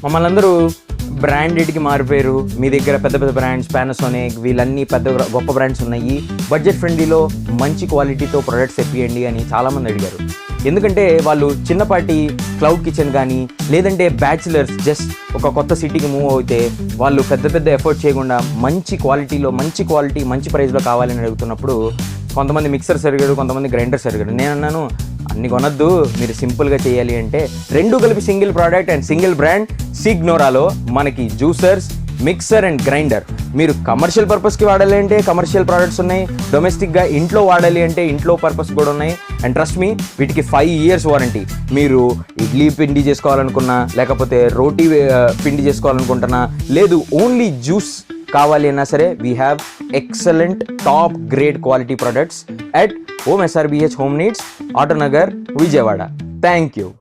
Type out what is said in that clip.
మమ్మల్ని అందరూ బ్రాండెడ్కి మారిపోయారు, మీ దగ్గర పెద్ద పెద్ద బ్రాండ్స్ పానాసోనిక్ వీళ్ళన్నీ పెద్ద గొప్ప బ్రాండ్స్ ఉన్నాయి, బడ్జెట్ ఫ్రెండ్లీలో మంచి క్వాలిటీతో ప్రొడక్ట్స్ తెప్పియండి అని చాలామంది అడిగారు. ఎందుకంటే వాళ్ళు చిన్నపాటి క్లౌడ్ కిచెన్ కానీ లేదంటే బ్యాచిలర్స్ జస్ట్ ఒక కొత్త సిటీకి మూవ్ అయితే వాళ్ళు పెద్ద ఎఫర్ట్ చేయకుండా మంచి క్వాలిటీలో మంచి ప్రైస్లో కావాలని అడుగుతున్నప్పుడు కొంతమంది మిక్సర్ సరిగాడు, కొంతమంది గ్రైండర్ సరిగాడు. నేను అన్నాను అన్ని కొనొద్దు, మీరు సింపుల్గా చేయాలి అంటే రెండు కలిపి single product and single brand సిగ్నోరాలో మనకి జ్యూసర్స్, మిక్సర్ అండ్ గ్రైండర్. మీరు కమర్షియల్ పర్పస్కి వాడాలి అంటే కమర్షియల్ ప్రోడక్ట్స్ ఉన్నాయి, డొమెస్టిక్గా ఇంట్లో వాడాలి అంటే ఇంట్లో పర్పస్ కూడా ఉన్నాయి. అండ్ ట్రస్ట్ మీ, వీటికి 5 years వారంటీ. మీరు ఇడ్లీ పిండి చేసుకోవాలనుకున్నా, లేకపోతే రోటీ పిండి చేసుకోవాలనుకుంటున్నా, లేదు ఓన్లీ జ్యూస్ కావాలి అన్నా సరే, we have excellent top grade quality products at SRBH Home Needs, Autonagar, Vijayawada. Thank you.